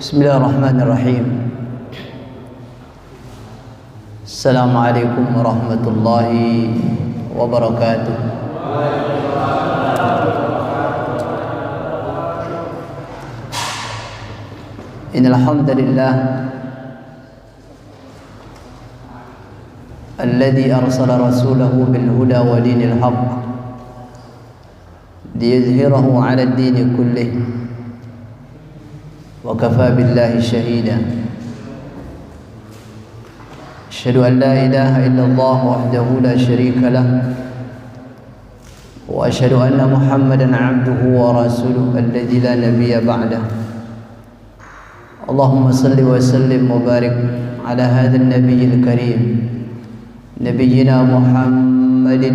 Bismillahirrahmanirrahim. Assalamualaikum warahmatullahi wabarakatuh. Innal hamdalillah alladzi arsala rasulahu bil huda wa dinil haqq liyuzhirahu 'ala ad-din kullih. وكفى بالله شهيدا أشهد أن لا إله إلا الله وحده لا شريك له وأشهد أن محمدا عبده ورسوله الذي لا نبي بعده اللهم صل وسلم وبارك على هذا النبي الكريم نبينا محمد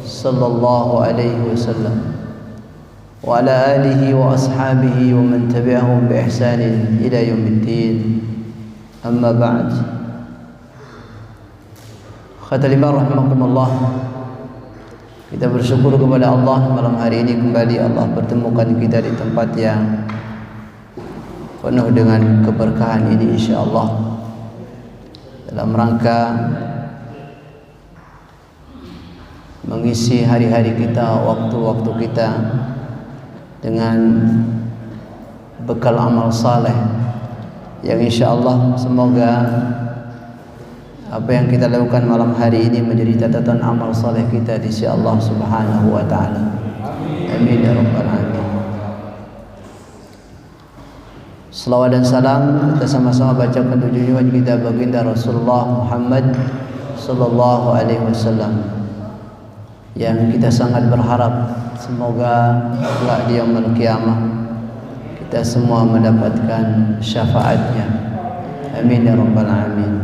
صلى الله عليه وسلم وعلى آله وأصحابه ومن تبعهم بإحسان إلى يوم الدين أما بعد Khatul iman rahimakumullah. Kita bersyukur kepada Allah malam hari ini kembali Allah pertemukan kita di tempat yang penuh dengan keberkahan ini insyaallah, dalam rangka mengisi hari-hari kita, waktu-waktu kita dengan bekal amal saleh yang insyaallah semoga apa yang kita lakukan malam hari ini menjadi catatan amal saleh kita di sisi Allah Subhanahu wa taala. Amin ya rabbal alamin. Selawat dan salam kita sama-sama bacakan junjungan kita baginda Rasulullah Muhammad sallallahu alaihi wasallam yang kita sangat berharap semoga kelak di yaumul qiyamah kita semua mendapatkan syafaatnya. Amin ya rabbal alamin.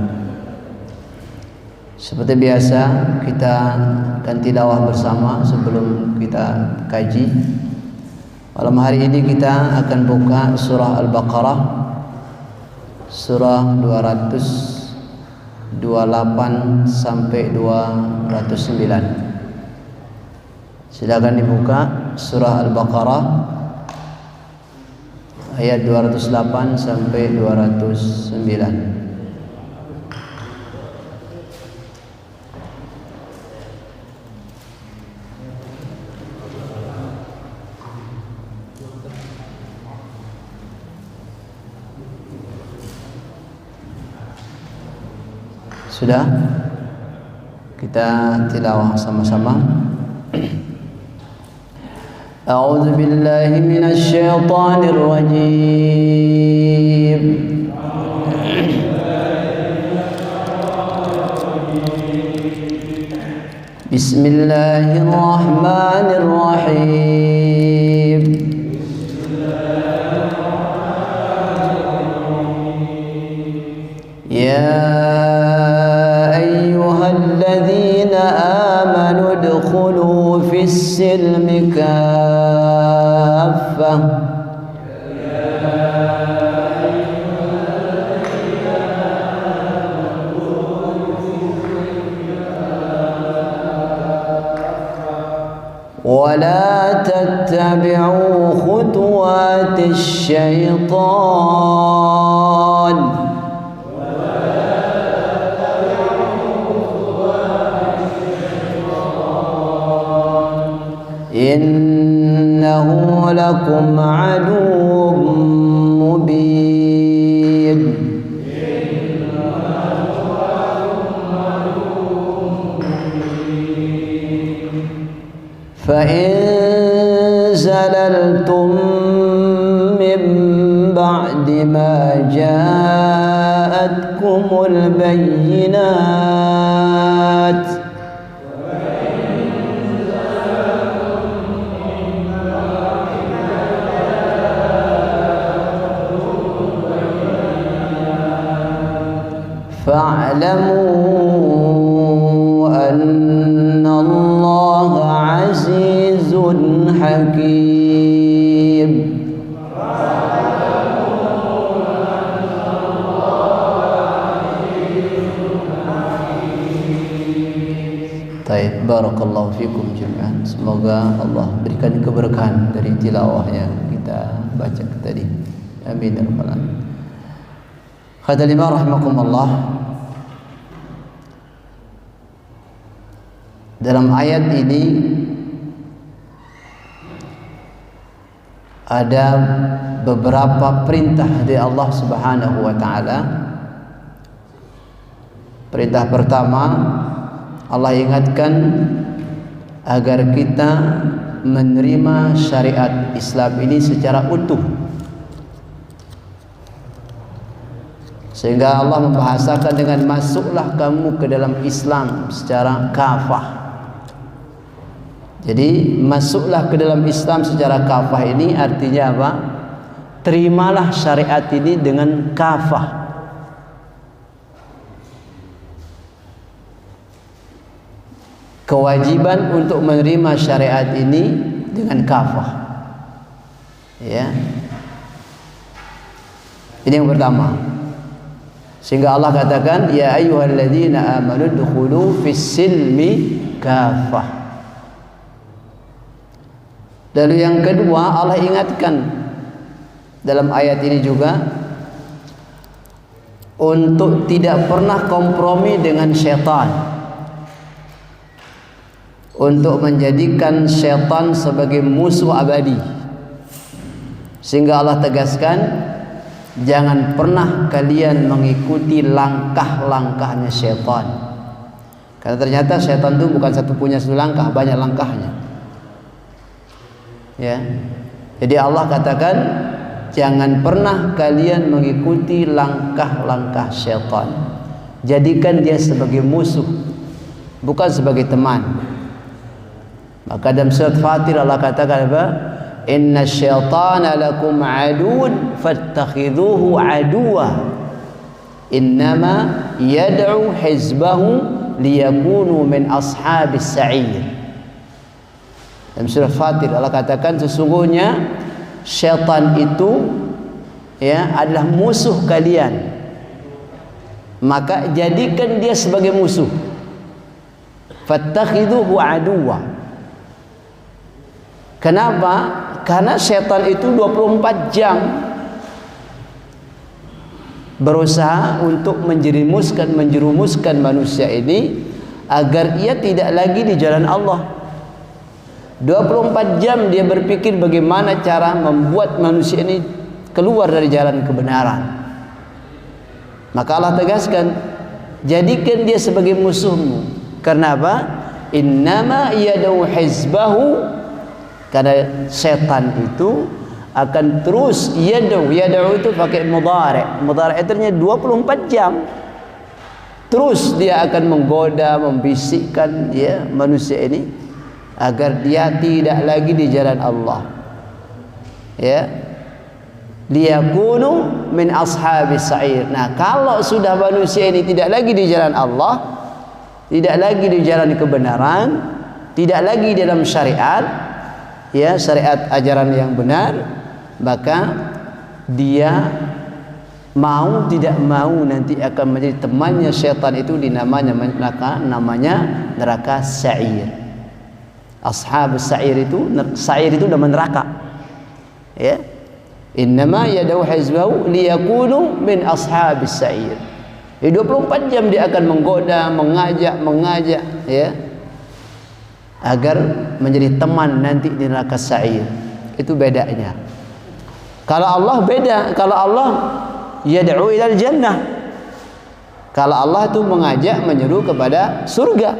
Seperti biasa kita akan tilawah bersama sebelum kita kaji. Malam hari ini kita akan buka surah Al-Baqarah surah 228 sampai 209. Silakan dibuka surah Al-Baqarah ayat 208 sampai 209. Sudah? Kita tilawah sama-sama. أعوذ بالله من الشيطان الرجيم بسم الله الرحمن الرحيم يا أيها الذين آمنوا ادخلوا في السلم كافة ولا تتبعوا خطوات الشيطان إنه لكم عدو مبين فإن زللتم من بعد ما جاءتكم البينات فاعلموا أن الله عزيز حكيم. Baik, barakallahu fikum jami'an. Semoga Allah berikan keberkahan dari tilawah yang kita baca tadi. Amin ya rabbal alamin. Kata lima rahimakumullah, dalam ayat ini ada beberapa perintah dari Allah Subhanahu wa taala. Perintah pertama, Allah ingatkan agar kita menerima syariat Islam ini secara utuh. Sehingga Allah membahasakan dengan masuklah kamu ke dalam Islam secara kafah. Jadi masuklah ke dalam Islam secara kafah ini artinya apa? Terimalah syariat ini dengan kafah. Kewajiban untuk menerima syariat ini dengan kafah. Ya. Ini yang pertama. Sehingga Allah katakan, ya ayyuhalladzina amanu dukhulu fis-silmi kafah. Lalu yang kedua, Allah ingatkan dalam ayat ini juga untuk tidak pernah kompromi dengan syaitan, untuk menjadikan syaitan sebagai musuh abadi. Sehingga Allah tegaskan, jangan pernah kalian mengikuti langkah-langkahnya syaitan. Karena ternyata syaitan itu bukan punya satu langkah, banyak langkahnya. Ya. Jadi Allah katakan, jangan pernah kalian mengikuti langkah-langkah syaitan. Jadikan dia sebagai musuh, bukan sebagai teman. Maka dalam surat Fatir Allah katakan apa? Inna syaitana lakum aduun fattakhidhuhu aduwa innama yad'u hizbahu liyakunu min ashabis sa'ir. Dalam surah Fatir Allah katakan sesungguhnya syaitan itu ya adalah musuh kalian, maka jadikan dia sebagai musuh. Fattakhidhuhu aduwa. Kenapa? Karena syaitan itu 24 jam berusaha untuk menjerumuskan manusia ini agar ia tidak lagi di jalan Allah. 24 jam dia berpikir bagaimana cara membuat manusia ini keluar dari jalan kebenaran. Maka Allah tegaskan, jadikan dia sebagai musuhmu. Karena apa? Innama yad'u hizbahu. Karena setan itu akan terus yad'u itu pakai mudhari'. Mudhari' itu artinya 24 jam. Terus dia akan menggoda, membisikkan ya manusia ini agar dia tidak lagi di jalan Allah. Ya. Liyakunu min ashabis sa'ir. Nah, kalau sudah manusia ini tidak lagi di jalan Allah, tidak lagi di jalan kebenaran, tidak lagi dalam syariat, ya syariat ajaran yang benar, maka dia mau tidak mau nanti akan menjadi temannya syaitan itu di namanya neraka sa'ir. Ashabus sa'ir itu nama neraka. Ya. Innama yad'u hizbahu liyakunu min ashabis sa'ir. 24 jam dia akan menggoda, mengajak ya, agar menjadi teman nanti di neraka sa'ir. Itu bedanya. Kalau Allah beda. Kalau Allah yad'u ilal jannah. Kalau Allah itu mengajak menyeru kepada surga.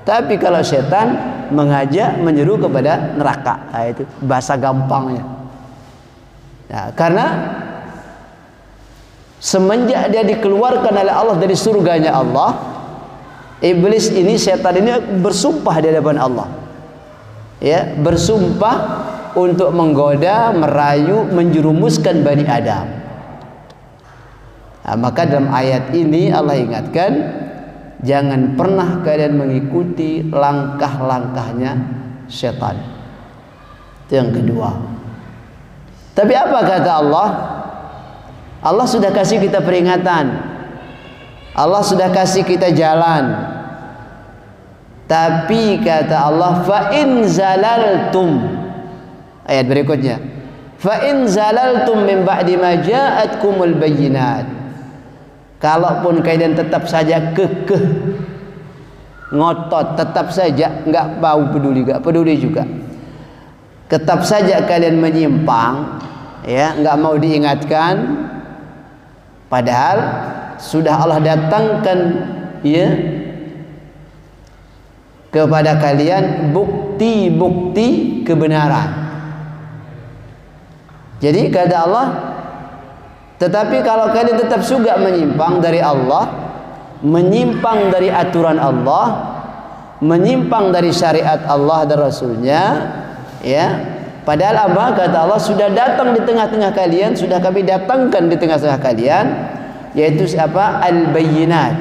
Tapi kalau setan mengajak menyeru kepada neraka. Nah, itu bahasa gampangnya. Nah, karena semenjak dia dikeluarkan oleh Allah dari surganya Allah, iblis ini, setan ini bersumpah di hadapan Allah. Ya, bersumpah untuk menggoda, merayu, menjerumuskan Bani Adam. Nah, maka dalam ayat ini Allah ingatkan, jangan pernah kalian mengikuti langkah-langkahnya setan. Itu yang kedua. Tapi apa kata Allah? Allah sudah kasih kita peringatan. Allah sudah kasih kita jalan. Tapi kata Allah, fa in zalaltum. Ayat berikutnya. Fa in zalaltum min ba'di ma ja'atkumul bayyinat. Kalaupun kalian tetap saja kekeh ngotot, tetap saja enggak peduli juga. Tetap saja kalian menyimpang, ya, enggak mau diingatkan, padahal sudah Allah datangkan, ya, kepada kalian bukti-bukti kebenaran. Jadi kata Allah, tetapi kalau kalian tetap juga menyimpang dari Allah, menyimpang dari aturan Allah, menyimpang dari syariat Allah dan Rasulnya, ya, padahal apa? Kata Allah, sudah datang di tengah-tengah kalian, sudah kami datangkan di tengah-tengah kalian, yaitu apa? Al-bayyinat,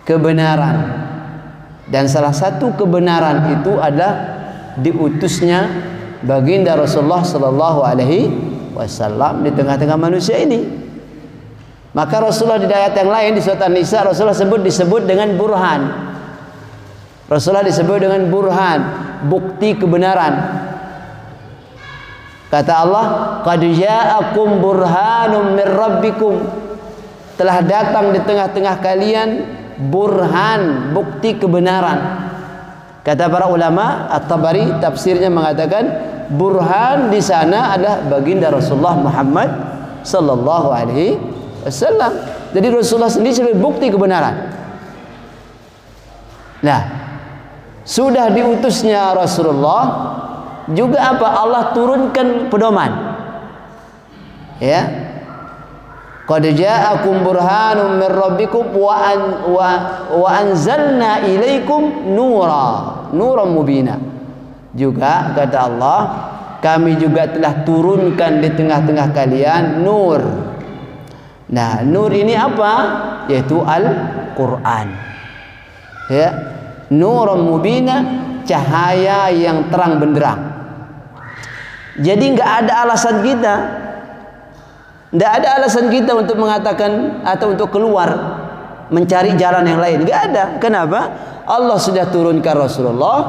kebenaran. Dan salah satu kebenaran itu adalah diutusnya baginda Rasulullah sallallahu alaihi wasallam di tengah-tengah manusia ini. Maka Rasulullah di ayat yang lain di surat An-Nisa, Rasulullah disebut dengan burhan. Rasulullah disebut dengan burhan, bukti kebenaran. Kata Allah, qad ja'akum burhanum min rabbikum. Telah datang di tengah-tengah kalian burhan, bukti kebenaran. Kata para ulama, At-Tabari tafsirnya mengatakan burhan di sana adalah baginda Rasulullah Muhammad sallallahu alaihi wasallam. Jadi Rasulullah sendiri sebagai bukti kebenaran. Nah, sudah diutusnya Rasulullah juga apa? Allah turunkan pedoman. Ya. Qad ja'akum burhanum min rabbikum wa anzalna ilaikum nuran mubina. Juga kata Allah, kami juga telah turunkan di tengah-tengah kalian nur. Nah, nur ini apa? Yaitu Al-Quran. Ya, nuran mubina, cahaya yang terang benderang. Jadi enggak ada alasan kita, enggak ada alasan kita untuk mengatakan atau untuk keluar mencari jalan yang lain. Enggak ada. Kenapa? Allah sudah turunkan Rasulullah,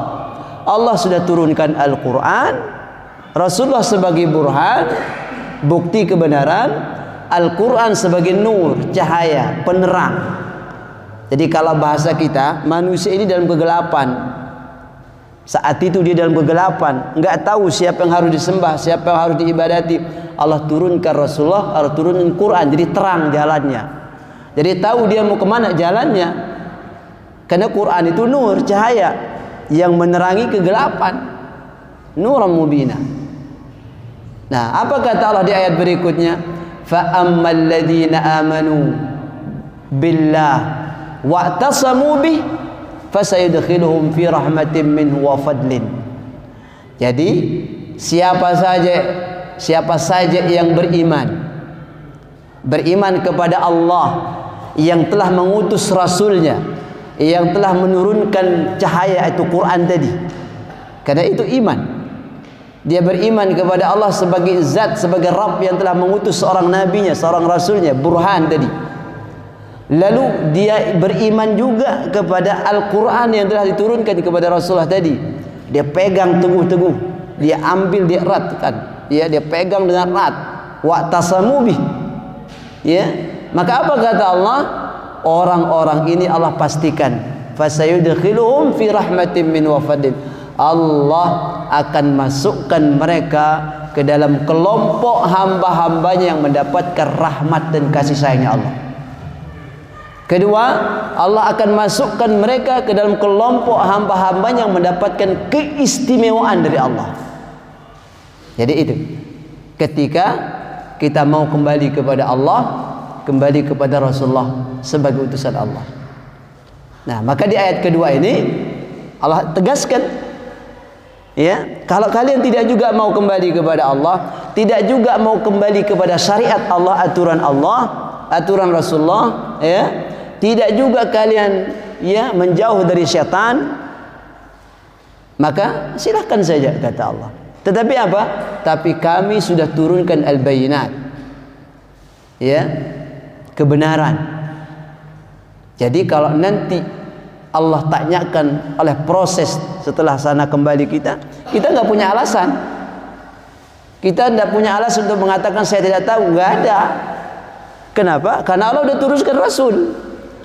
Allah sudah turunkan Al-Quran, Rasulullah sebagai burhan, bukti kebenaran, Al-Quran sebagai nur, cahaya, penerang. Jadi kalau bahasa kita, manusia ini dalam kegelapan. Saat itu dia dalam kegelapan, enggak tahu siapa yang harus disembah, siapa yang harus diibadati. Allah turunkan Rasulullah, Allah turunkan Quran, jadi terang jalannya. Jadi tahu dia mau kemana jalannya. Karena Quran itu nur, cahaya yang menerangi kegelapan, nuran mubina. Nah, apa kata Allah di ayat berikutnya? Fa ammal ladzina amanu billah wa'tasamu bih fasayudkhiluhum fi rahmatin minhu wa fadlin. Jadi siapa saja yang beriman kepada Allah, yang telah mengutus Rasulnya, yang telah menurunkan cahaya itu Quran tadi. Karena itu iman. Dia beriman kepada Allah sebagai zat, sebagai Rabb yang telah mengutus seorang nabinya, seorang rasulnya, burhan tadi. Lalu dia beriman juga kepada Al-Quran yang telah diturunkan kepada Rasulullah tadi. Dia pegang teguh-teguh, dia ambil, dia eratkan, ya, dia pegang dengan erat. Wa tasamu bih. Ya, maka apa kata Allah? Orang-orang ini Allah pastikan fasayudkhiluhum fi rahmatin min wa fadlin. Allah akan masukkan mereka ke dalam kelompok hamba-hambanya yang mendapatkan rahmat dan kasih sayangnya Allah. Kedua, Allah akan masukkan mereka ke dalam kelompok hamba-hambanya yang mendapatkan keistimewaan dari Allah. Jadi itu, ketika kita mau kembali kepada Allah, kembali kepada Rasulullah sebagai utusan Allah. Nah, maka di ayat kedua ini Allah tegaskan, ya, kalau kalian tidak juga mau kembali kepada Allah, tidak juga mau kembali kepada syariat Allah, aturan Rasulullah, ya, tidak juga kalian, ya, menjauh dari syaitan, maka silahkan saja kata Allah. Tetapi apa? Tapi kami sudah turunkan al-bayyinat, ya, kebenaran. Jadi kalau nanti Allah tanyakan oleh proses setelah sana kembali kita nggak punya alasan. Kita tidak punya alasan untuk mengatakan saya tidak tahu, nggak ada. Kenapa? Karena Allah sudah turunkan Rasul,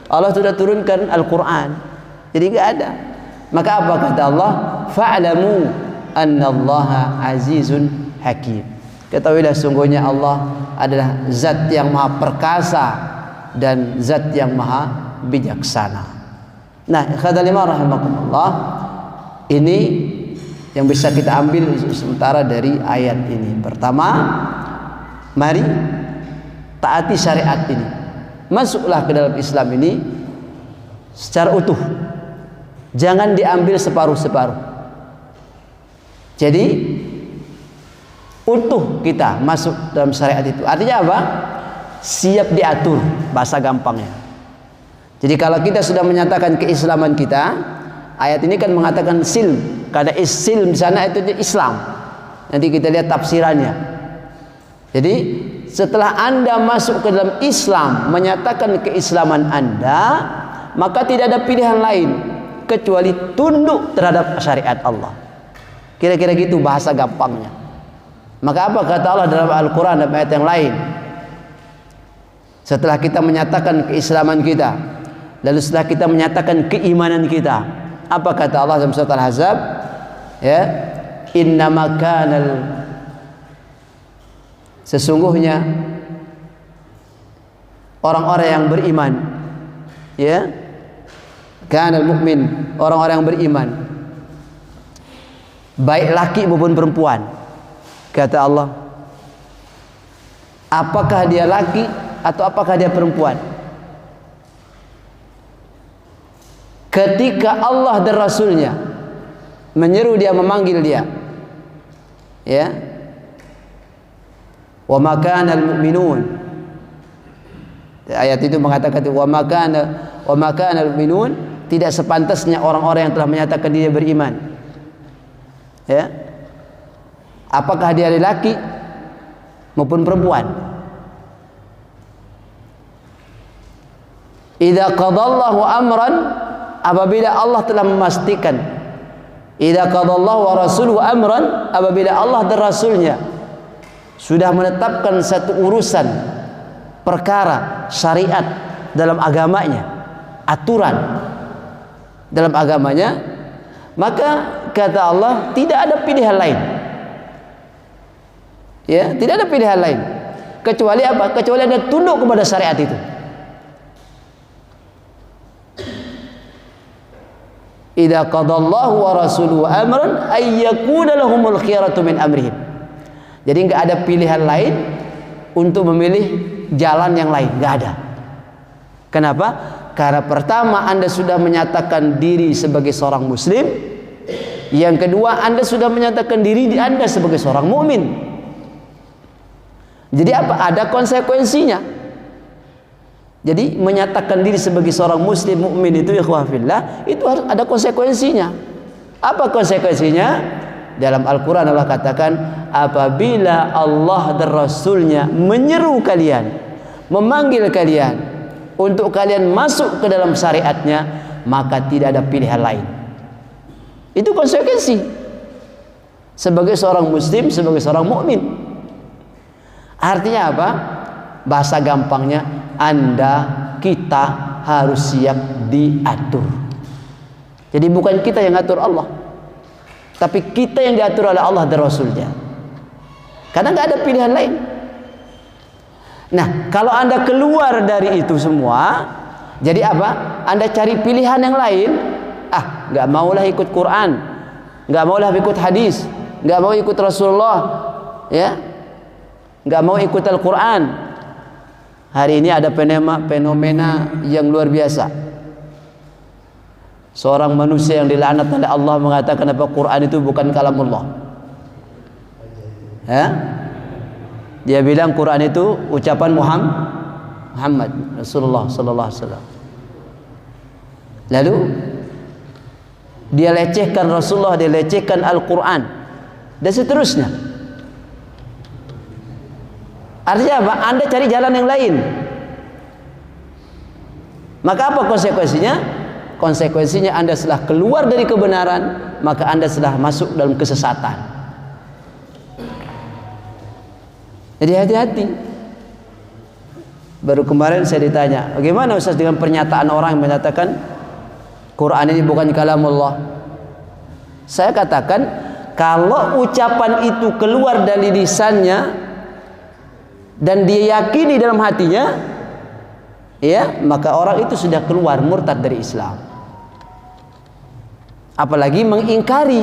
Allah sudah turunkan Al-Quran, jadi nggak ada. Maka apa kata Allah? Fa'lamu annallaha azizun hakim. Ketahuilah sungguhnya Allah adalah zat yang maha perkasa dan zat yang maha bijaksana. Nah, khadalima rahimakumullah, ini yang bisa kita ambil sementara dari ayat ini. Pertama, mari taati syariat ini, masuklah ke dalam Islam ini secara utuh, jangan diambil separuh-separuh. Jadi utuh kita masuk dalam syariat itu. Artinya apa? Siap diatur, bahasa gampangnya. Jadi kalau kita sudah menyatakan keislaman kita, ayat ini kan mengatakan silm, karena silm di sana itu Islam. Nanti kita lihat tafsirannya. Jadi setelah Anda masuk ke dalam Islam, menyatakan keislaman Anda, maka tidak ada pilihan lain kecuali tunduk terhadap syariat Allah. Kira-kira gitu bahasa gampangnya. Maka apa kata Allah dalam Al-Quran dan ayat yang lain? Setelah kita menyatakan keislaman kita, lalu setelah kita menyatakan keimanan kita, apa kata Allah dalam surat Al-Ahzab? Ya, innama kanal, sesungguhnya orang-orang yang beriman, ya, kanal mukmin, orang-orang yang beriman, baik laki maupun perempuan. Kata Allah, apakah dia laki atau apakah dia perempuan? Ketika Allah dan Rasulnya menyeru dia, memanggil dia, ya, wa ma kana al-mu'minun, ayat itu mengatakan wa ma kana al-mu'minun, tidak sepantasnya orang-orang yang telah menyatakan dia beriman, ya, apakah dia laki maupun perempuan. Idza qadallahu amran, apabila Allah telah memastikan, idza qadallahu wa rasuluhu amran, apabila Allah dan Rasulnya sudah menetapkan satu urusan perkara syariat dalam agamanya, aturan dalam agamanya, maka kata Allah tidak ada pilihan lain. Ya, tidak ada pilihan lain kecuali apa? Kecuali Anda tunduk kepada syariat itu. Idza qadallahu wa rasuluhu amran ay yakuna lahumul khiyaratu min amrihim. Jadi enggak ada pilihan lain untuk memilih jalan yang lain, enggak ada. Kenapa? Karena pertama Anda sudah menyatakan diri sebagai seorang muslim, yang kedua Anda sudah menyatakan diri Anda sebagai seorang mukmin. Jadi apa? Ada konsekuensinya. Jadi menyatakan diri sebagai seorang muslim mukmin itu, ikhwah fillah, itu harus ada konsekuensinya. Apa konsekuensinya? Dalam Al-Quran Allah katakan, apabila Allah dan Rasulnya menyeru kalian, memanggil kalian untuk kalian masuk ke dalam syariatnya, maka tidak ada pilihan lain. Itu konsekuensi sebagai seorang muslim, sebagai seorang mukmin. Artinya apa? Bahasa gampangnya, kita harus siap diatur. Jadi bukan kita yang atur Allah, tapi kita yang diatur oleh Allah dan Rasulnya. Karena nggak ada pilihan lain. Nah, kalau Anda keluar dari itu semua, jadi apa? Anda cari pilihan yang lain. Nggak maulah ikut Quran, nggak maulah ikut hadis, nggak mau ikut Rasulullah, ya, nggak mau ikut Al-Quran. Hari ini ada fenomena yang luar biasa. Seorang manusia yang dilaknat oleh Allah mengatakan apa? Quran itu bukan kalamullah. Ya? Dia bilang Quran itu ucapan Muhammad Rasulullah sallallahu alaihi wasallam. Lalu dia lecehkan Rasulullah, dia lecehkan Al-Quran dan seterusnya. Artinya apa? Anda cari jalan yang lain. Maka apa konsekuensinya? Konsekuensinya Anda setelah keluar dari kebenaran, maka Anda setelah masuk dalam kesesatan. Jadi hati-hati. Baru kemarin saya ditanya, bagaimana Ustaz dengan pernyataan orang yang menyatakan Quran ini bukan kalamullah? Saya katakan, kalau ucapan itu keluar dari lisannya dan dia yakini dalam hatinya, ya, maka orang itu sudah keluar murtad dari Islam. Apalagi mengingkari,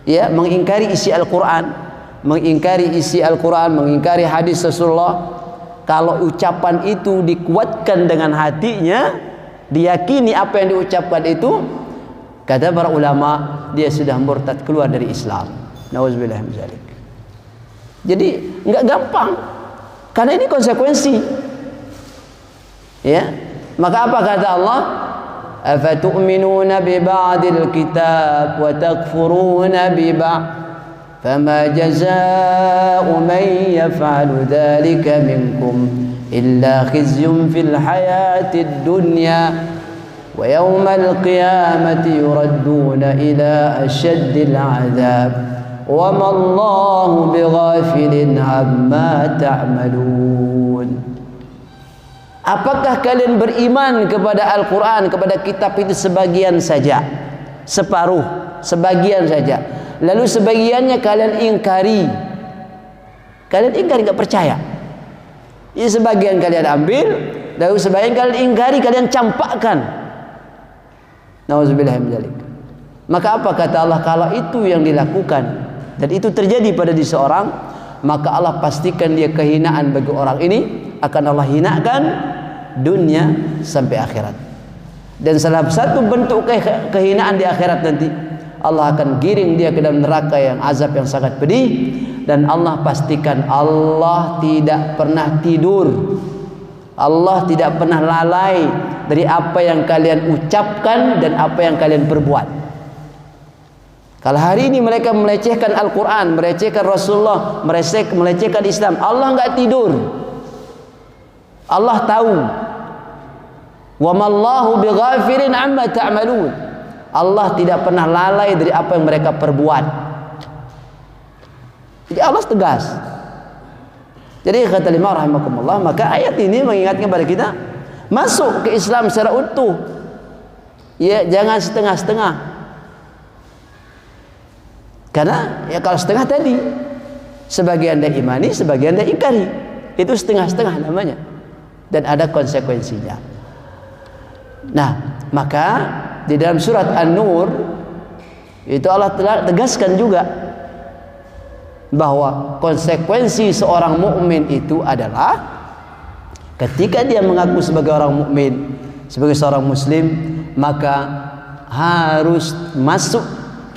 ya, mengingkari isi Al-Quran, mengingkari isi Al-Quran, mengingkari hadis Rasulullah. Kalau ucapan itu dikuatkan dengan hatinya, diyakini apa yang diucapkan itu, kata para ulama, dia sudah murtad, keluar dari Islam. Nauzubillah min dzalik. Jadi enggak gampang, karena ini konsekuensi. Ya, maka apa kata Allah? Afatu'minuna bi ba'dil kitab wa takfuruna bi ba'd. فما جزاء من يفعل ذلك منكم إلا خزي في الحياة الدنيا ويوم القيامة يردون إلى أشد العذاب وما الله بغافل عما تعملون. Apakah kalian beriman kepada Al-Quran, kepada kitab itu sebagian saja, separuh, sebagian saja, lalu sebagiannya kalian ingkari? Kalian ingkari, nggak percaya. Ini sebagian kalian ambil, lalu sebagian kalian ingkari, kalian campakkan. Nauzubillah min dzalik. Maka apa kata Allah? Kalau itu yang dilakukan dan itu terjadi pada seseorang, maka Allah pastikan dia kehinaan bagi orang ini, akan Allah hinakan dunia sampai akhirat. Dan salah satu bentuk kehinaan di akhirat nanti, Allah akan giring dia ke dalam neraka yang azab yang sangat pedih. Dan Allah pastikan Allah tidak pernah tidur, Allah tidak pernah lalai dari apa yang kalian ucapkan dan apa yang kalian perbuat. Kalau hari ini mereka melecehkan Al-Quran, melecehkan Rasulullah, melecehkan Islam, Allah nggak tidur. Allah tahu. Wa mallahu bighafilin amma ta'malun. Allah tidak pernah lalai dari apa yang mereka perbuat. Jadi Allah tegas. Jadi kata lima rahimakumullah, maka ayat ini mengingatkan kepada kita masuk ke Islam secara utuh. Ya, jangan setengah-setengah. Karena ya kalau setengah tadi, sebagian dia imani, sebagian dia ingkari. Itu setengah-setengah namanya. Dan ada konsekuensinya. Nah, maka di dalam surat An-Nur itu Allah telah tegaskan juga bahwa konsekuensi seorang mukmin itu adalah ketika dia mengaku sebagai orang mukmin, sebagai seorang muslim, maka harus masuk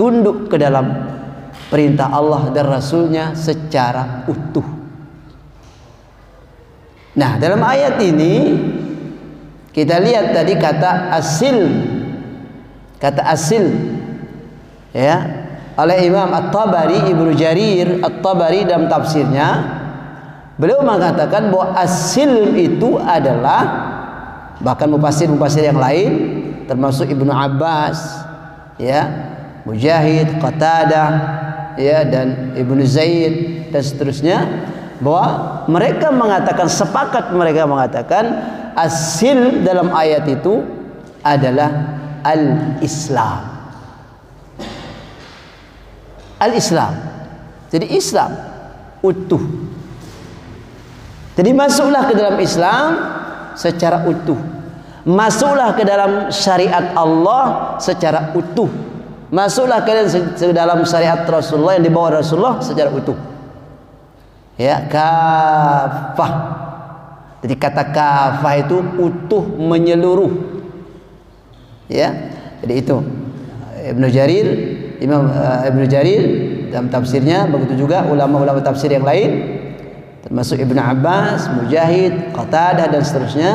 tunduk ke dalam perintah Allah dan Rasulnya secara utuh. Nah, dalam ayat ini kita lihat tadi kata asil, ya, oleh Imam At-Tabari, Ibnu Jarir At-Tabari dalam tafsirnya, beliau mengatakan bahwa asil itu adalah, bahkan mufassir-mufassir yang lain termasuk Ibnu Abbas, ya, Mujahid, Qatadah, ya, dan Ibnu Zaid dan seterusnya, bahwa mereka mengatakan, sepakat mereka mengatakan asil dalam ayat itu adalah al-Islam. Al-Islam. Jadi Islam utuh. Jadi masuklah ke dalam Islam secara utuh. Masuklah ke dalam syariat Allah secara utuh. Masuklah ke dalam syariat Rasulullah yang dibawa Rasulullah secara utuh. Ya, kafah. Jadi kata kafah itu utuh, menyeluruh. Ya, jadi itu Ibnu Jarir, Imam Ibnu Jarir dalam tafsirnya, begitu juga ulama-ulama tafsir yang lain termasuk Ibnu Abbas, Mujahid, Qatadah dan seterusnya,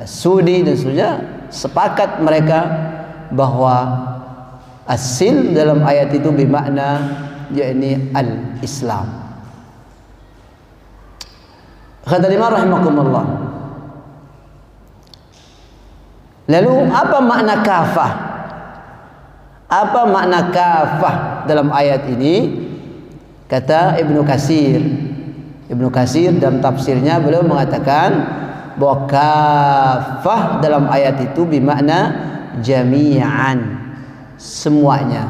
As-Sudi dan seterusnya, sepakat mereka bahwa asil dalam ayat itu bermakna yakni al-Islam. Kata lima rahimakumullah. Lalu apa makna kafah? Apa makna kafah dalam ayat ini? Kata Ibnu Katsir Ibnu Katsir dalam tafsirnya beliau mengatakan bahwa kafah dalam ayat itu bermakna jami'an, semuanya.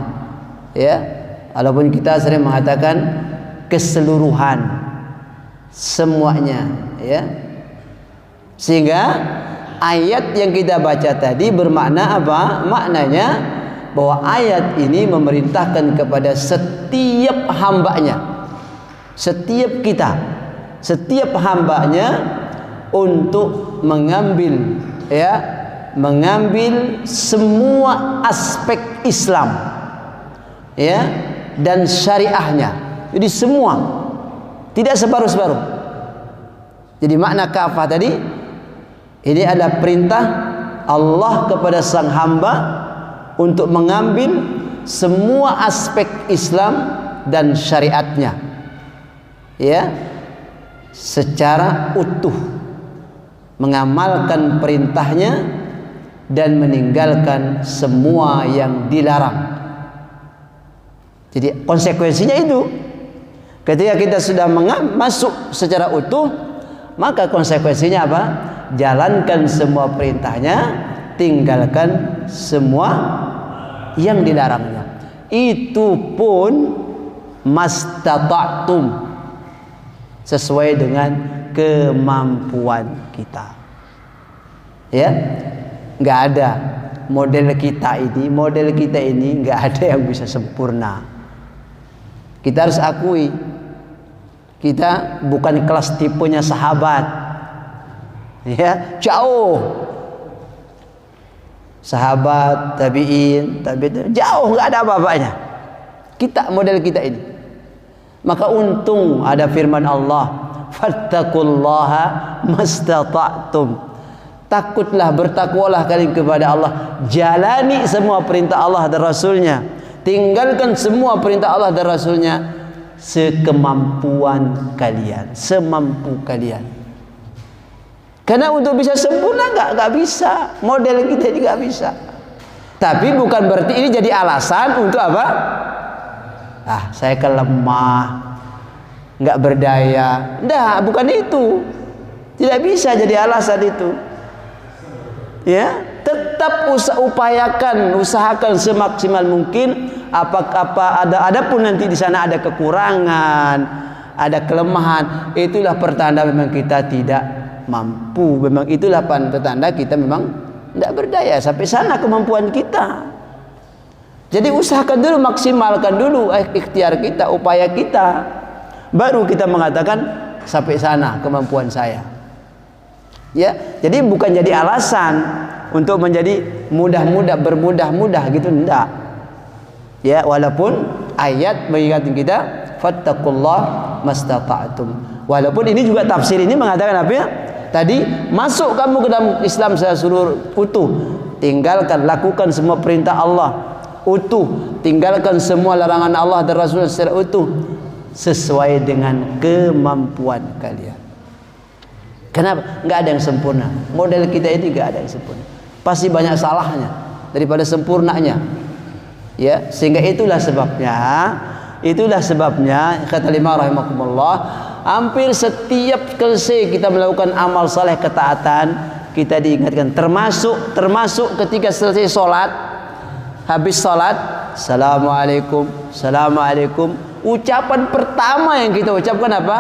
Ya, walaupun kita sering mengatakan keseluruhan, semuanya, ya. Sehingga ayat yang kita baca tadi bermakna apa? Maknanya bahwa ayat ini memerintahkan kepada setiap hambanya, setiap kita, setiap hambanya untuk mengambil, ya, mengambil semua aspek Islam, ya, dan syariahnya. Jadi semua, tidak separuh-separuh. Jadi makna kafah tadi ini adalah perintah Allah kepada sang hamba untuk mengambil semua aspek Islam dan syariatnya, ya, secara utuh, mengamalkan perintahnya dan meninggalkan semua yang dilarang. Jadi konsekuensinya itu, ketika kita sudah masuk secara utuh, maka konsekuensinya apa? Jalankan semua perintahnya, tinggalkan semua yang dilarangnya. Itu pun mastata'tum, sesuai dengan kemampuan kita. Ya, nggak ada model kita ini nggak ada yang bisa sempurna. Kita harus akui, kita bukan kelas tipenya sahabat, ya, jauh. Sahabat, tabi'in, jauh, nggak ada apa-apanya. Kita model kita ini. Maka untung ada firman Allah, fattaqullaha mastata'tum. Takutlah, bertakwalah kalian kepada Allah. Jalani semua perintah Allah dan Rasulnya. Tinggalkan semua perintah Allah dan Rasulnya sekemampuan kalian, semampu kalian. Karena untuk bisa sempurna nggak bisa, model kita ini nggak bisa. Tapi bukan berarti ini jadi alasan untuk apa? Saya kelemah, nggak berdaya. Nggak, bukan itu. Tidak bisa jadi alasan itu. Ya, tetap usahakan semaksimal mungkin. Adapun nanti di sana ada kekurangan, ada kelemahan, itulah pertanda memang kita tidak mampu. Memang itulah tanda kita memang tidak berdaya. Sampai sana kemampuan kita. Jadi usahakan dulu, maksimalkan dulu ikhtiar kita, upaya kita. Baru kita mengatakan sampai sana kemampuan saya. Ya, jadi bukan jadi alasan untuk menjadi bermudah-mudah gitu, enggak. Ya, walaupun ayat mengingatkan kita fattaqullah mastata'tum. Walaupun ini juga tafsir ini mengatakan apa ya? Tadi masuk kamu ke dalam Islam secara seluruh utuh, tinggalkan, lakukan semua perintah Allah utuh, tinggalkan semua larangan Allah dan Rasul secara utuh sesuai dengan kemampuan kalian. Kenapa? Nggak ada yang sempurna. Model kita ini nggak ada yang sempurna. Pasti banyak salahnya daripada sempurnanya. Ya, sehingga itulah sebabnya kata Imam rahimakumullah, hampir setiap kali kita melakukan amal saleh, ketaatan, kita diingatkan, termasuk ketika selesai sholat, habis sholat, assalamualaikum, ucapan pertama yang kita ucapkan apa?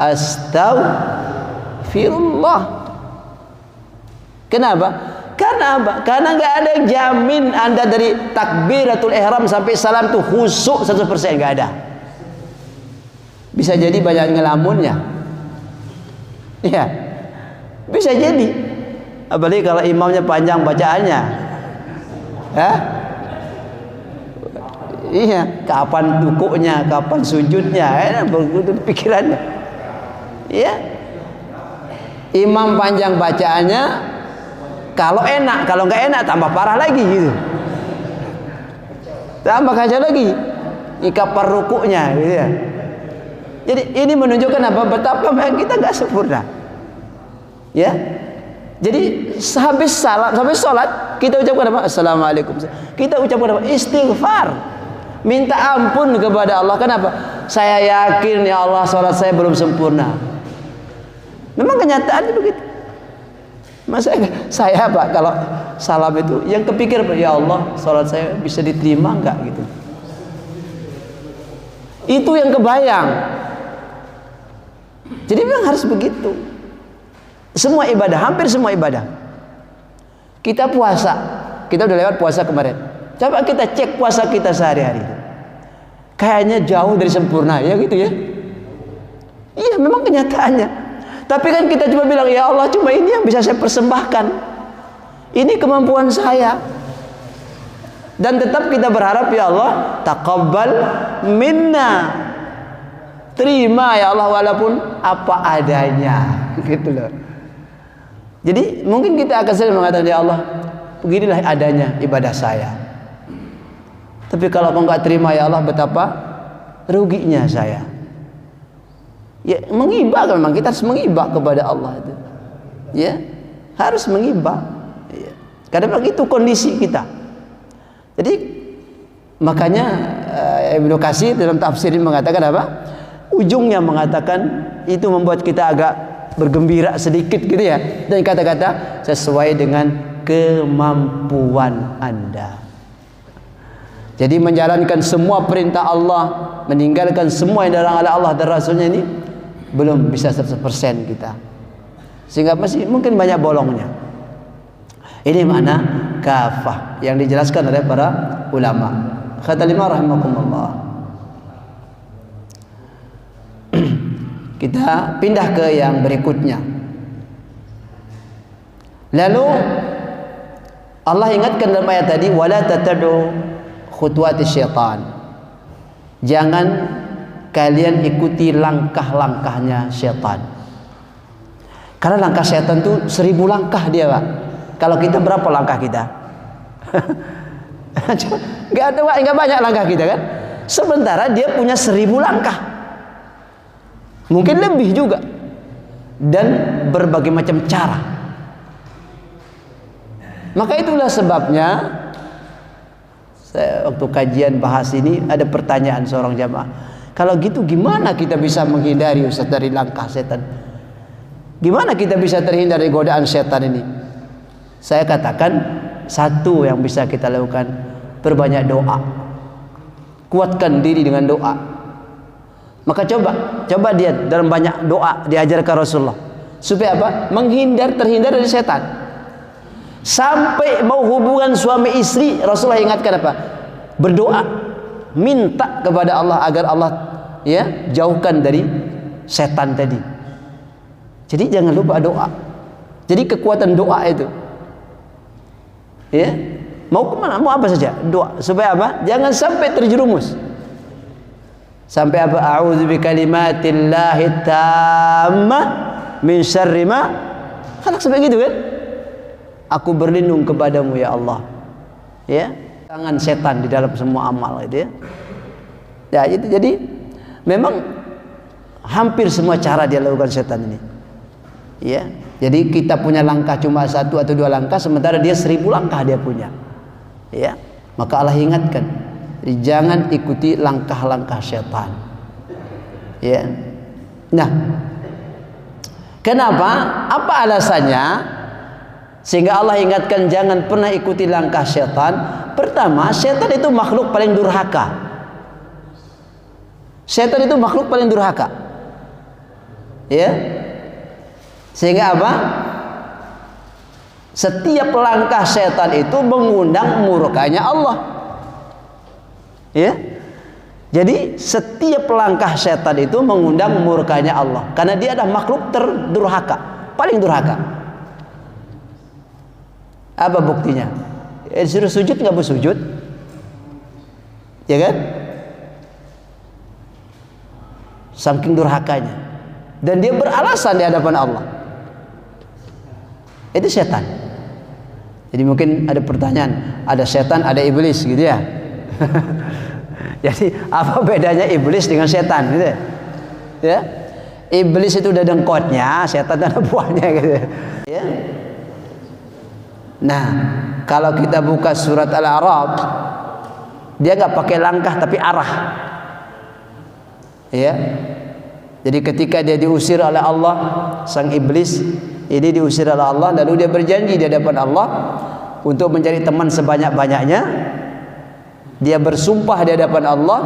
Astaghfirullah. Kenapa? Karena apa? Karena nggak ada yang jamin Anda dari takbiratul ihram sampai salam tuh khusyuk 100%, nggak ada. Bisa jadi banyak ngelamunnya. Iya. Bisa jadi. Apalagi kalau imamnya panjang bacaannya. Iya, kapan rukuknya, kapan sujudnya, begitu pikirannya. Iya. Imam panjang bacaannya, kalau enak, kalau nggak enak tambah parah lagi gitu. Tambah kacau lagi. Kapan rukuknya gitu ya. Jadi ini menunjukkan apa? Betapa kita nggak sempurna. Ya. Jadi habis sholat kita ucapkan apa? Assalamualaikum. Kita ucapkan apa? Istighfar. Minta ampun kepada Allah. Kenapa? Saya yakin ya Allah salat saya belum sempurna. Memang kenyataannya begitu. Masa saya Pak kalau salam itu yang kepikir ya Allah salat saya bisa diterima enggak gitu. Itu yang kebayang. Jadi memang harus begitu. Semua ibadah, hampir semua ibadah. Kita puasa, kita udah lewat puasa kemarin. Coba kita cek puasa kita sehari-hari. Kayaknya jauh dari sempurna, ya gitu ya. Iya, memang kenyataannya. Tapi kan kita cuma bilang, ya Allah cuma ini yang bisa saya persembahkan. Ini kemampuan saya. Dan tetap kita berharap ya Allah, taqabbal minna. Terima ya Allah walaupun apa adanya. Gitu loh. Jadi mungkin kita akan sering mengatakan ya Allah, beginilah adanya ibadah saya. Tapi kalau kau nggak terima ya Allah, betapa ruginya saya. Ya mengibah, memang kita harus mengibah kepada Allah itu. Ya harus mengibah. Ya. Karena begitu kondisi kita. Jadi makanya Ibnu Katsir dalam tafsir ini mengatakan apa? Ujungnya mengatakan itu membuat kita agak bergembira sedikit gitu ya, dan kata-kata sesuai dengan kemampuan Anda. Jadi menjalankan semua perintah Allah, meninggalkan semua yang dilarang oleh Allah dan Rasulnya ini belum bisa 100% kita, sehingga masih mungkin banyak bolongnya. Ini makna kafah yang dijelaskan oleh para ulama. Kata lima rahimakumullah. Kita pindah ke yang berikutnya. Lalu Allah ingatkan dalam ayat tadi, wala tatadu khutuwati syaitan. Jangan kalian ikuti langkah-langkahnya syaitan. Karena langkah syaitan itu 1000 langkah dia, Pak. Kalau kita berapa langkah kita? Enggak banyak langkah kita kan? Sementara dia punya 1000 langkah. Mungkin lebih juga. Dan berbagai macam cara. Maka itulah sebabnya saya waktu kajian bahas ini ada pertanyaan seorang jamaah. Kalau gitu gimana kita bisa menghindari Ustaz dari langkah setan? Gimana kita bisa terhindar dari godaan setan ini? Saya katakan satu yang bisa kita lakukan, perbanyak doa. Kuatkan diri dengan doa. Maka coba dia dalam banyak doa diajarkan Rasulullah supaya apa? Terhindar dari setan. Sampai mau hubungan suami istri, Rasulullah ingatkan apa? Berdoa, minta kepada Allah agar Allah ya jauhkan dari setan tadi. Jadi jangan lupa doa. Jadi kekuatan doa itu, ya mau kemana, mau apa saja doa supaya apa? Jangan sampai terjerumus. Sampai apa? A'udzu bikalimatillahi tammah min syarri ma khalaq, sampai gitu kan? Aku berlindung kepadamu ya Allah. Ya, tangan setan di dalam semua amal itu ya. Ya, itu jadi memang hampir semua cara dia lakukan setan ini. Ya. Jadi kita punya langkah cuma 1 atau 2 langkah, sementara dia 1000 langkah dia punya. Ya. Maka Allah ingatkan, jangan ikuti langkah-langkah syaitan. Ya. Nah, kenapa? Apa alasannya? Sehingga Allah ingatkan jangan pernah ikuti langkah syaitan. Pertama, syaitan itu makhluk paling durhaka. Syaitan itu makhluk paling durhaka. Ya. Sehingga apa? Setiap langkah syaitan itu mengundang murkanya Allah. Ya, jadi setiap langkah setan itu mengundang murkanya Allah, karena dia adalah makhluk terdurhaka, paling durhaka. Apa buktinya? Disuruh sujud nggak bersujud, ya kan? Saking durhakanya, dan dia beralasan di hadapan Allah. Itu setan. Jadi mungkin ada pertanyaan, ada setan, ada iblis, gitu ya? Jadi apa bedanya iblis dengan setan gitu ya? Iblis itu udah dengkotnya, setan ada buahnya gitu ya. Nah, kalau kita buka surat Al-A'raf Dia nggak pakai langkah tapi arah. Ya. Jadi ketika dia diusir oleh Allah, sang iblis ini diusir oleh Allah, lalu dia berjanji di hadapan Allah untuk mencari teman sebanyak-banyaknya. Dia bersumpah di hadapan Allah,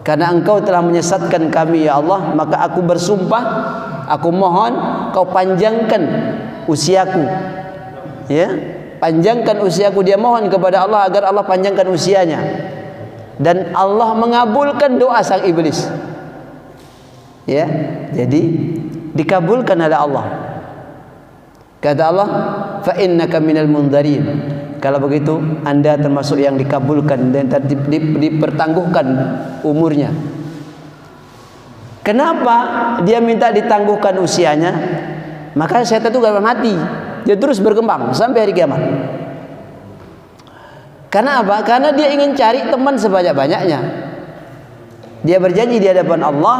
karena engkau telah menyesatkan kami ya Allah, maka aku bersumpah, aku mohon kau panjangkan usiaku. Ya, panjangkan usiaku. Dia mohon kepada Allah agar Allah panjangkan usianya. Dan Allah mengabulkan doa sang iblis. Ya, jadi dikabulkan oleh Allah. Kata Allah, fa innaka minal mundharin. Kalau begitu Anda termasuk yang dikabulkan dan dipertangguhkan umurnya. Kenapa dia minta ditangguhkan usianya? Maka setan itu gak mati, dia terus berkembang sampai hari kiamat. Karena apa? Karena dia ingin cari teman sebanyak-banyaknya. Dia berjanji di hadapan Allah,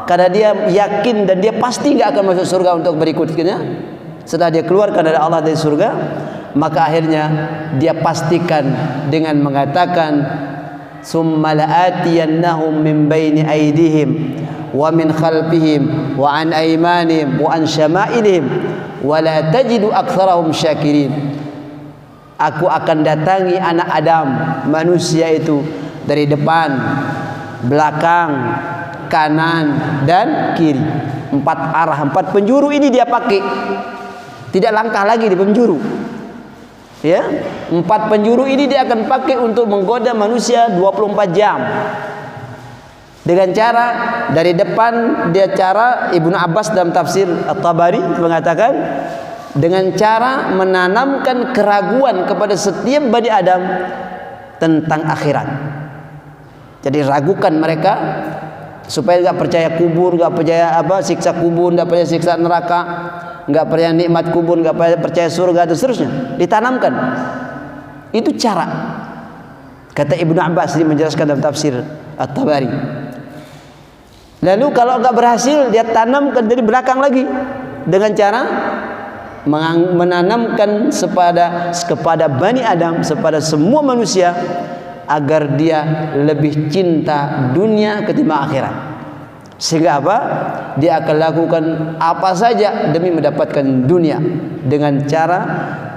karena dia yakin dan dia pasti gak akan masuk surga untuk berikutnya. Setelah dia keluarkan dari Allah dari surga, maka akhirnya dia pastikan dengan mengatakan, summa la'atiyannahum min baini aydihim wa min khalfihim wa an aymanihim wa an syama'ilihim wa la tajidu aktsarahum syakirin. Aku akan datangi anak Adam, manusia itu, dari depan, belakang, kanan dan kiri. 4 arah, 4 penjuru ini dia pakai. Tidak langkah lagi di penjuru. Ya, 4 penjuru ini dia akan pakai untuk menggoda manusia 24 jam. Dengan cara dari depan, dia cara Ibnu Abbas dalam tafsir At-Tabari mengatakan dengan cara menanamkan keraguan kepada setiap Bani Adam tentang akhirat. Jadi ragukan mereka supaya nggak percaya kubur, nggak percaya siksa kubur, nggak percaya siksa neraka, nggak percaya nikmat kubur, nggak percaya surga dan seterusnya. Ditanamkan. Itu cara. Kata Ibnu Abbas menjelaskan dalam tafsir At-Tabari. Lalu kalau nggak berhasil, dia tanamkan dari belakang lagi dengan cara menanamkan kepada Bani Adam, kepada semua manusia, agar dia lebih cinta dunia ketimbang akhirat. Sehingga apa? Dia akan lakukan apa saja demi mendapatkan dunia, dengan cara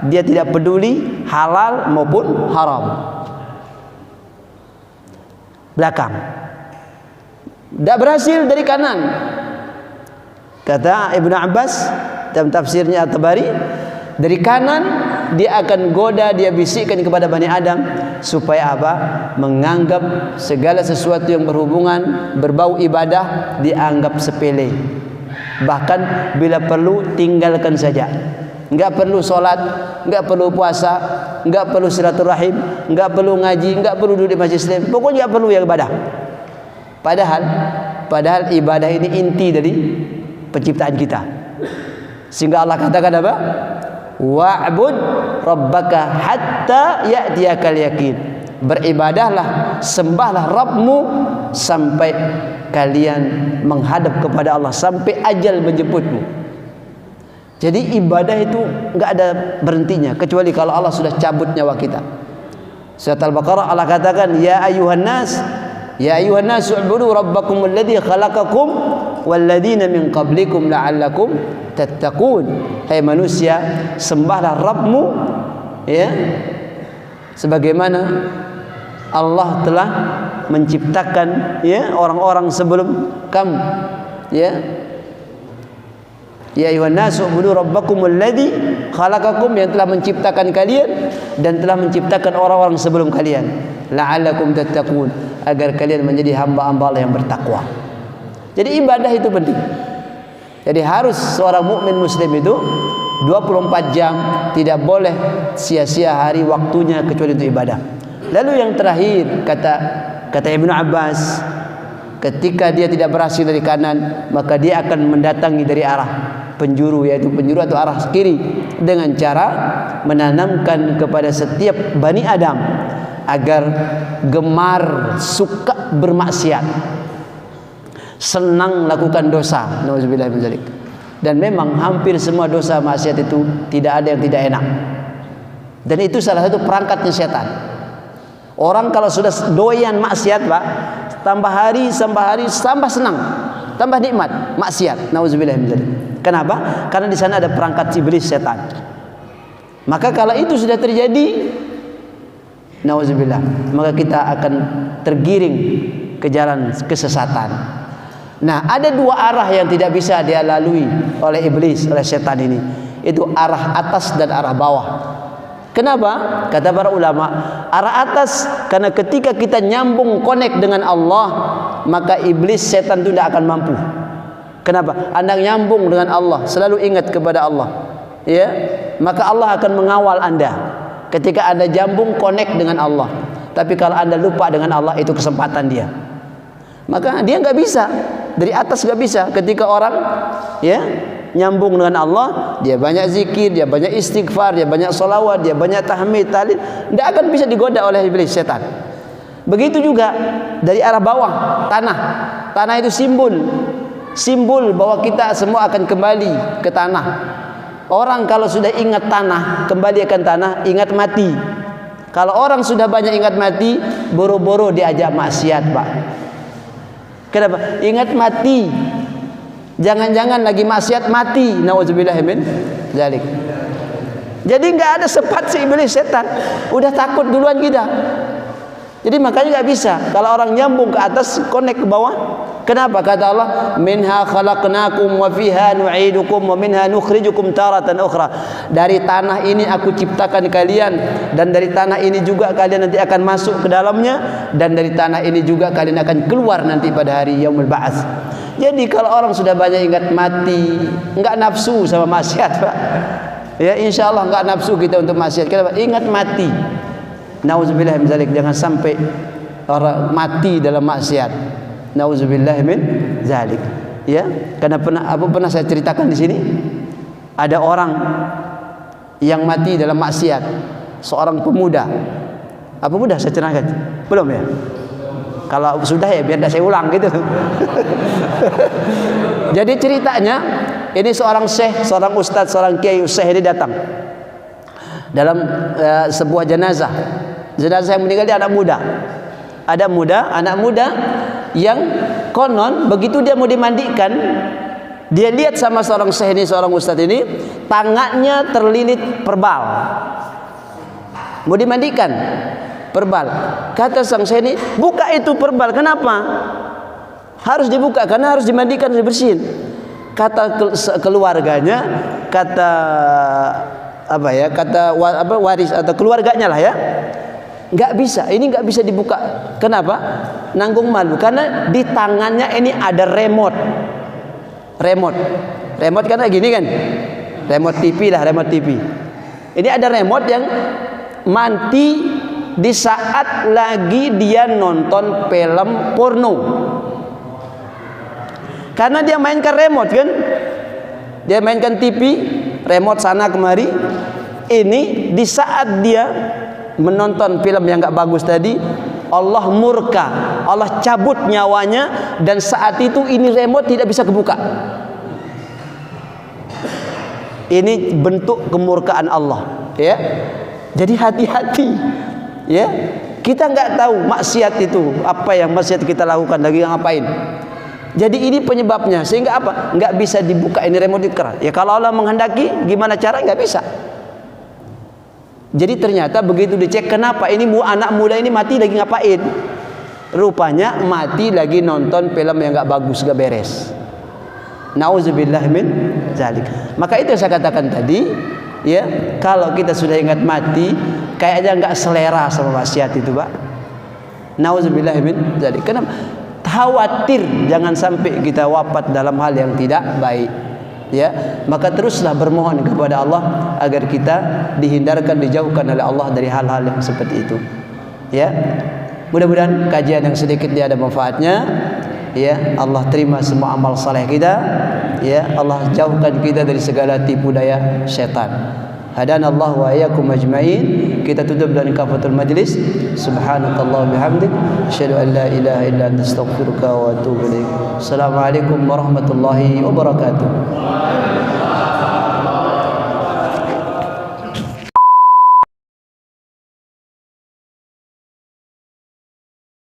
dia tidak peduli halal maupun haram. Belakang. Tidak berhasil dari kanan. Kata Ibnu Abbas dalam tafsirnya At-Tabari, dari kanan dia akan goda, dia bisikkan kepada Bani Adam supaya apa? Menganggap segala sesuatu yang berhubungan berbau ibadah dianggap sepele. Bahkan bila perlu tinggalkan saja. Enggak perlu sholat, enggak perlu puasa, enggak perlu silaturahim, enggak perlu ngaji, enggak perlu duduk di majelis ilmu. Pokoknya enggak perlu yang ibadah. Padahal ibadah ini inti dari penciptaan kita. Sehingga Allah katakan apa? Wa'bud rabbaka hatta ya'tiyakal yaqin. Beribadahlah, sembahlah Rabbmu sampai kalian menghadap kepada Allah, sampai ajal menjemputmu. Jadi ibadah itu enggak ada berhentinya kecuali kalau Allah sudah cabut nyawa kita. Surat Al-Baqarah Allah katakan, ya ayuhan nas u'budu rabbakum alladzi khalaqakum walladzina min qablikum la'allakum tattaqun. Hai manusia, sembahlah Rabbmu, ya, sebagaimana Allah telah menciptakan, ya, orang-orang sebelum kamu, ya. Ya ayuhan nas u'budu rabbakum alladzi khalaqakum, yang telah menciptakan kalian dan telah menciptakan orang-orang sebelum kalian, la'allakum tattaqun, agar kalian menjadi hamba-hamba Allah yang bertakwa. Jadi ibadah itu penting. Jadi harus seorang mukmin muslim itu 24 jam, tidak boleh sia-sia hari waktunya kecuali untuk ibadah. Lalu yang terakhir, kata Ibnu Abbas, ketika dia tidak berhasil dari kanan, maka dia akan mendatangi dari arah penjuru, yaitu penjuru atau arah kiri, dengan cara menanamkan kepada setiap Bani Adam agar gemar, suka bermaksiat, senang lakukan dosa. Nauzubillah min dzalik. Dan memang hampir semua dosa maksiat itu tidak ada yang tidak enak. Dan itu salah satu perangkatnya setan. Orang kalau sudah doyan maksiat, Pak, tambah hari tambah senang, tambah nikmat maksiat. Nauzubillah min dzalik. Kenapa? Karena di sana ada perangkat iblis setan. Maka kalau itu sudah terjadi, nauzubillah, maka kita akan tergiring ke jalan kesesatan. Nah, ada dua arah yang tidak bisa dia lalui oleh iblis, oleh setan ini. Itu arah atas dan arah bawah. Kenapa? Kata para ulama, arah atas karena ketika kita nyambung connect dengan Allah, maka iblis setan itu tidak akan mampu. Kenapa? Anda nyambung dengan Allah, selalu ingat kepada Allah, ya, maka Allah akan mengawal Anda ketika Anda nyambung connect dengan Allah. Tapi kalau Anda lupa dengan Allah, itu kesempatan dia. Maka dia nggak bisa, dari atas nggak bisa. Ketika orang, ya, nyambung dengan Allah, dia banyak zikir, dia banyak istighfar, dia banyak solawat, dia banyak tahmid, tahlil, tidak akan bisa digoda oleh iblis setan. Begitu juga dari arah bawah, tanah itu simbol bahwa kita semua akan kembali ke tanah. Orang kalau sudah ingat tanah, kembali akan tanah, ingat mati. Kalau orang sudah banyak ingat mati, boro-boro diajak maksiat, Pak. Kenapa? Ingat mati. Jangan-jangan lagi maksiat mati. Nauzubillah min dzalik. Jadi enggak ada sempat si iblis setan. Udah takut duluan kita. Jadi makanya enggak bisa kalau orang nyambung ke atas connect ke bawah. Kenapa? Kata Allah, minha khalaqnakum wa fiha nu'idukum wa minha nukhrijukum taratan ukhra. Dari tanah ini aku ciptakan kalian, dan dari tanah ini juga kalian nanti akan masuk ke dalamnya, dan dari tanah ini juga kalian akan keluar nanti pada hari yaumul ba'ats. Jadi kalau orang sudah banyak ingat mati, enggak nafsu sama maksiat, Pak. Ya, insyaallah enggak nafsu kita untuk maksiat. Kenapa? Ingat mati. Nauzubillah min dzalik, jangan sampai orang mati dalam maksiat. Nauzubillah min dzalik. Ya, karena pernah saya ceritakan di sini, ada orang yang mati dalam maksiat, seorang pemuda. Apa muda saya ceritakan? Belum ya? Kalau sudah ya biar saya ulang gitu. Jadi ceritanya, ini seorang syekh, seorang ustadz, seorang kiai syekh ini datang dalam sebuah jenazah. Jenazah yang meninggal dia anak muda. Ada anak muda yang konon begitu dia mau dimandikan, dia lihat sama seorang syekh ini, seorang ustadz ini, tangannya terlilit perbal. Mau dimandikan, perbal. Kata sang syekh ini, buka itu perbal. Kenapa? Harus dibuka karena harus dimandikan, dibersihin. Kata keluarganya, kata waris atau keluarganya lah ya, nggak bisa, ini nggak bisa dibuka. Kenapa? Nanggung malu karena di tangannya ini ada remote kan gini kan, remote TV lah, remote TV. Ini ada remote yang mati di saat lagi dia nonton film porno. Karena dia mainkan remote kan, dia mainkan TV, remote sana kemari. Ini di saat dia menonton film yang gak bagus tadi, Allah murka, Allah cabut nyawanya, dan saat itu ini remote tidak bisa kebuka. Ini bentuk kemurkaan Allah, ya. Jadi hati-hati, ya. Kita nggak tahu maksiat itu apa yang maksiat kita lakukan, lagi ngapain. Jadi ini penyebabnya, sehingga apa? Nggak bisa dibuka ini remote keras. Ya kalau Allah menghendaki, gimana cara? Nggak bisa. Jadi ternyata begitu dicek, kenapa ini anak muda ini mati lagi ngapain? Rupanya mati lagi nonton film yang nggak bagus, nggak beres. Nauzubillah min dzalik. Maka itu yang saya katakan tadi, ya, kalau kita sudah ingat mati, kayaknya nggak selera sama maksiat itu, Pak. Nauzubillah min dzalik. Kenapa? Khawatir jangan sampai kita wafat dalam hal yang tidak baik, ya. Maka teruslah bermohon kepada Allah agar kita dihindarkan, dijauhkan oleh Allah dari hal-hal yang seperti itu, ya. Mudah-mudahan kajian yang sedikit dia ada manfaatnya, ya. Allah terima semua amal saleh kita, ya. Allah jauhkan kita dari segala tipu daya setan. Hadanallahu wa iyyakum ajmain. Kita tutup dengan kafatul majlis. Subhanakallah bihamdik, asyhadu an la ilaha illa anta astaghfiruka wa atubu ilaik. Assalamualaikum warahmatullahi wabarakatuh.